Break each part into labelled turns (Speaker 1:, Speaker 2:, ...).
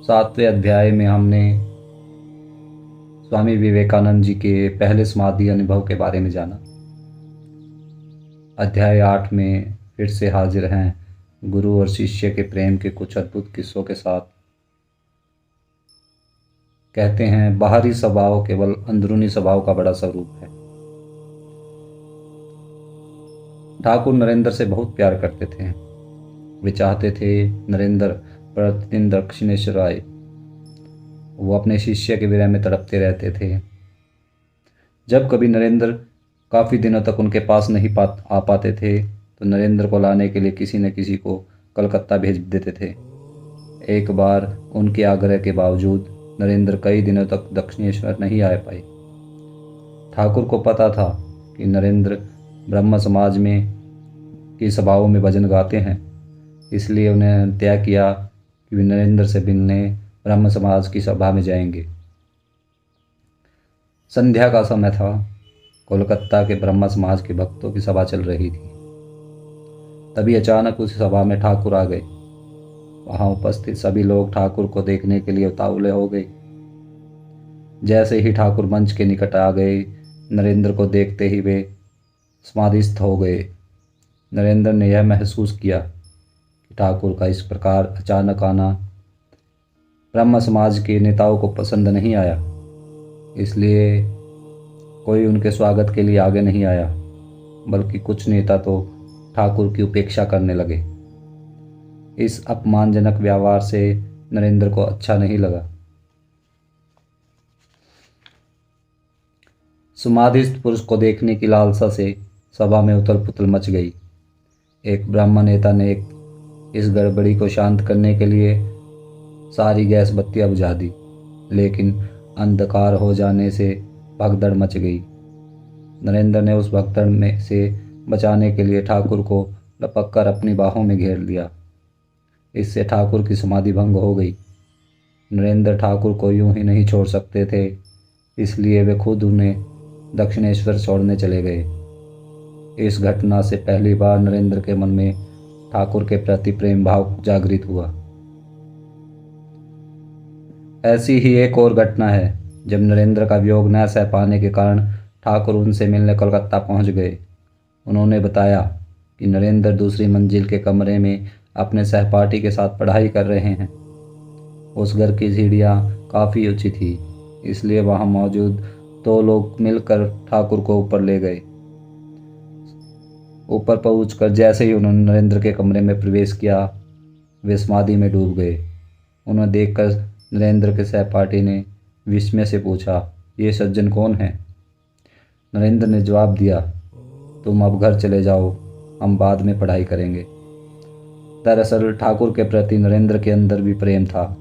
Speaker 1: सातवें अध्याय में हमने स्वामी विवेकानंद जी के पहले समाधि अनुभव के बारे में जाना। अध्याय 8 में फिर से हाजिर हैं गुरु और शिष्य के प्रेम के कुछ अद्भुत किस्सों के साथ। कहते हैं, बाहरी स्वभाव केवल अंदरूनी स्वभाव का बड़ा स्वरूप है। ठाकुर नरेंद्र से बहुत प्यार करते थे। वे चाहते थे नरेंद्र प्रतिदिन दक्षिणेश्वर आए। वो अपने शिष्य के विरह में तड़पते रहते थे। जब कभी नरेंद्र काफ़ी दिनों तक उनके पास नहीं आ पाते थे तो नरेंद्र को लाने के लिए किसी न किसी को कलकत्ता भेज देते थे। एक बार उनके आग्रह के बावजूद नरेंद्र कई दिनों तक दक्षिणेश्वर नहीं आ पाए। ठाकुर को पता था कि नरेंद्र ब्रह्म समाज में की सभाओं में भजन गाते हैं, इसलिए उन्हें तय किया कि वे नरेंद्र से मिलने ब्रह्म समाज की सभा में जाएंगे। संध्या का समय था। कोलकाता के ब्रह्म समाज के भक्तों की सभा चल रही थी। तभी अचानक उस सभा में ठाकुर आ गए। वहां उपस्थित सभी लोग ठाकुर को देखने के लिए उतावले हो गए। जैसे ही ठाकुर मंच के निकट आ गए, नरेंद्र को देखते ही वे समाधिस्थ हो गए। नरेंद्र ने यह महसूस किया कि ठाकुर का इस प्रकार अचानक आना ब्रह्म समाज के नेताओं को पसंद नहीं आया, इसलिए कोई उनके स्वागत के लिए आगे नहीं आया, बल्कि कुछ नेता तो ठाकुर की उपेक्षा करने लगे। इस अपमानजनक व्यवहार से नरेंद्र को अच्छा नहीं लगा। समाधिस्थ पुरुष को देखने की लालसा से सभा में उथल पुथल मच गई। एक ब्राह्मण नेता ने इस गड़बड़ी को शांत करने के लिए सारी गैस बत्तियां बुझा दी, लेकिन अंधकार हो जाने से भगदड़ मच गई। नरेंद्र ने उस भगदड़ में से बचाने के लिए ठाकुर को लपक कर अपनी बाहों में घेर लिया। इससे ठाकुर की समाधि भंग हो गई। नरेंद्र ठाकुर को यूं ही नहीं छोड़ सकते थे, इसलिए वे खुद उन्हें दक्षिणेश्वर छोड़ने चले गए। इस घटना से पहली बार नरेंद्र के मन में ठाकुर के प्रति प्रेम भाव जागृत हुआ। ऐसी ही एक और घटना है। जब नरेंद्र का वियोग न सह पाने के कारण ठाकुर उनसे मिलने कलकत्ता पहुंच गए। उन्होंने बताया कि नरेंद्र दूसरी मंजिल के कमरे में अपने सहपाठी के साथ पढ़ाई कर रहे हैं। उस घर की सीढ़ियाँ काफ़ी ऊंची थी, इसलिए वहां मौजूद 2 लोग मिलकर ठाकुर को ऊपर ले गए। ऊपर पहुंचकर जैसे ही उन्होंने नरेंद्र के कमरे में प्रवेश किया, वे समाधि में डूब गए। उन्हें देखकर नरेंद्र के सहपाठी ने विस्मय से पूछा, ये सज्जन कौन है? नरेंद्र ने जवाब दिया, तुम अब घर चले जाओ, हम बाद में पढ़ाई करेंगे। दरअसल ठाकुर के प्रति नरेंद्र के अंदर भी प्रेम था,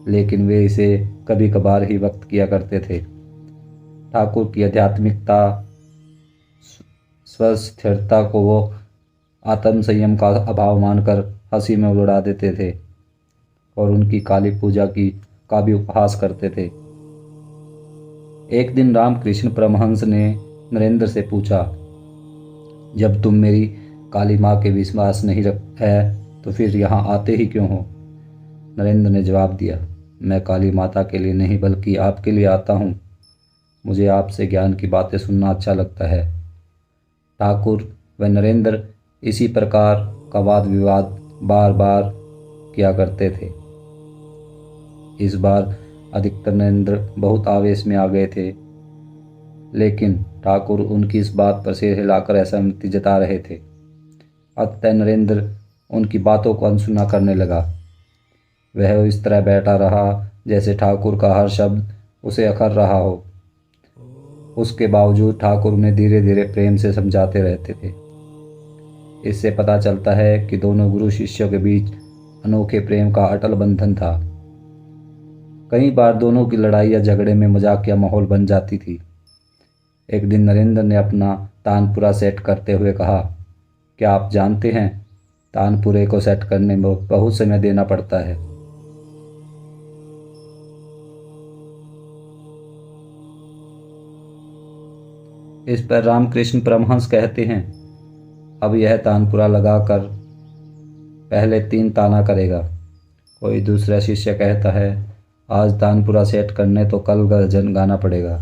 Speaker 1: लेकिन वे इसे कभी कभार ही व्यक्त किया करते थे। ठाकुर की आध्यात्मिकता, स्वस्थिरता को वो आत्म संयम का अभाव मानकर हंसी में उड़ा देते थे और उनकी काली पूजा का भी उपहास करते थे। एक दिन रामकृष्ण परमहंस ने नरेंद्र से पूछा, जब तुम मेरी काली माँ के विश्वास नहीं है तो फिर यहाँ आते ही क्यों हो? नरेंद्र ने जवाब दिया, मैं काली माता के लिए नहीं बल्कि आपके लिए आता हूँ। मुझे आपसे ज्ञान की बातें सुनना अच्छा लगता है। ठाकुर व नरेंद्र इसी प्रकार का वाद विवाद बार बार किया करते थे। इस बार अधिकतर नरेंद्र बहुत आवेश में आ गए थे, लेकिन ठाकुर उनकी इस बात पर सिर हिलाकर असहमति जता रहे थे। अतः नरेंद्र उनकी बातों को अनसुना करने लगा। वह इस तरह बैठा रहा जैसे ठाकुर का हर शब्द उसे अखर रहा हो। उसके बावजूद ठाकुर उन्हें धीरे धीरे प्रेम से समझाते रहते थे। इससे पता चलता है कि दोनों गुरु शिष्यों के बीच अनोखे प्रेम का अटल बंधन था। कई बार दोनों की लड़ाई या झगड़े में मजाकिया माहौल बन जाती थी। एक दिन नरेंद्र ने अपना तानपुरा सेट करते हुए कहा, क्या आप जानते हैं, तानपुरे को सेट करने में बहुत समय देना पड़ता है। इस पर रामकृष्ण परमहंस कहते हैं, अब यह तानपुरा लगाकर पहले 3 ताना करेगा। कोई दूसरा शिष्य कहता है, आज तानपुरा सेट करने तो कल गर्जन गाना पड़ेगा।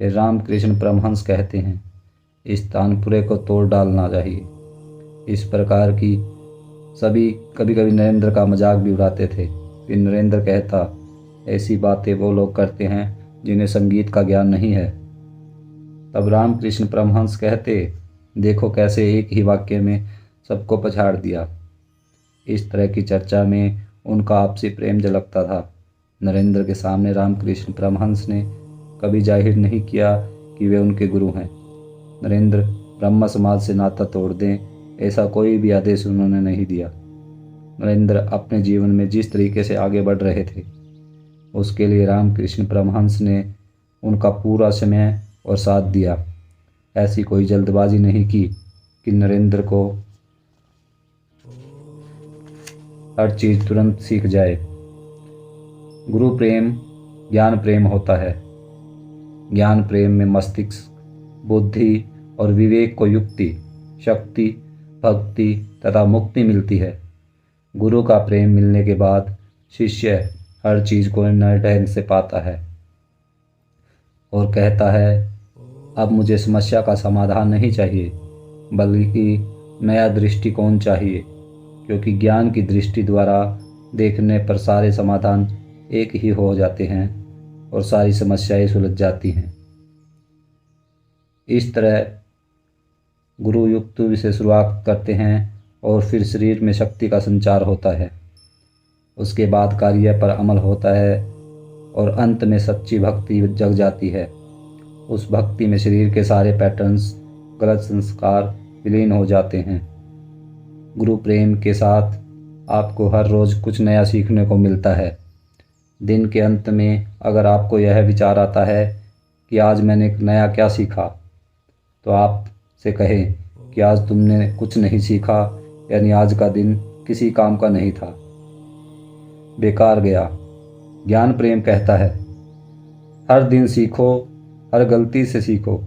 Speaker 1: फिर रामकृष्ण परमहंस कहते हैं, इस तानपुरे को तोड़ डालना चाहिए। इस प्रकार की सभी कभी कभी नरेंद्र का मजाक भी उड़ाते थे। फिर नरेंद्र कहता, ऐसी बातें वो लोग करते हैं जिन्हें संगीत का ज्ञान नहीं है। तब रामकृष्ण परमहंस कहते, देखो कैसे एक ही वाक्य में सबको पछाड़ दिया। इस तरह की चर्चा में उनका आपसी प्रेम झलकता था। नरेंद्र के सामने रामकृष्ण परमहंस ने कभी जाहिर नहीं किया कि वे उनके गुरु हैं। नरेंद्र ब्रह्म समाज से नाता तोड़ दें, ऐसा कोई भी आदेश उन्होंने नहीं दिया। नरेंद्र अपने जीवन में जिस तरीके से आगे बढ़ रहे थे, उसके लिए रामकृष्ण परमहंस ने उनका पूरा समय और साथ दिया। ऐसी कोई जल्दबाजी नहीं की कि नरेंद्र को हर चीज़ तुरंत सीख जाए। गुरु प्रेम ज्ञान प्रेम होता है। ज्ञान प्रेम में मस्तिष्क, बुद्धि और विवेक को युक्ति, शक्ति, भक्ति तथा मुक्ति मिलती है। गुरु का प्रेम मिलने के बाद शिष्य हर चीज़ को नए ढंग से पाता है और कहता है, अब मुझे समस्या का समाधान नहीं चाहिए, बल्कि नया दृष्टिकोण चाहिए, क्योंकि ज्ञान की दृष्टि द्वारा देखने पर सारे समाधान एक ही हो जाते हैं और सारी समस्याएं सुलझ जाती हैं। इस तरह गुरु युक्ति से शुरुआत करते हैं और फिर शरीर में शक्ति का संचार होता है। उसके बाद कार्य पर अमल होता है और अंत में सच्ची भक्ति जग जाती है। उस भक्ति में शरीर के सारे पैटर्न्स, गलत संस्कार विलीन हो जाते हैं। गुरु प्रेम के साथ आपको हर रोज़ कुछ नया सीखने को मिलता है। दिन के अंत में अगर आपको यह विचार आता है कि आज मैंने नया क्या सीखा, तो आप से कहें कि आज तुमने कुछ नहीं सीखा, यानी आज का दिन किसी काम का नहीं था, बेकार गया। ज्ञान प्रेम कहता है, हर दिन सीखो, हर गलती से सीखो,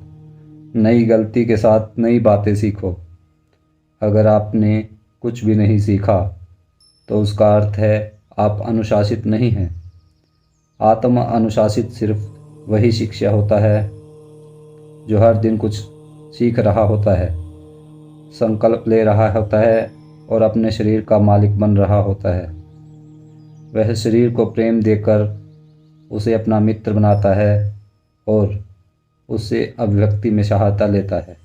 Speaker 1: नई गलती के साथ नई बातें सीखो। अगर आपने कुछ भी नहीं सीखा तो उसका अर्थ है आप अनुशासित नहीं हैं। आत्म अनुशासित सिर्फ वही शिष्य होता है जो हर दिन कुछ सीख रहा होता है, संकल्प ले रहा होता है और अपने शरीर का मालिक बन रहा होता है। वह शरीर को प्रेम देकर उसे अपना मित्र बनाता है और उससे अभिव्यक्ति में सहायता लेता है।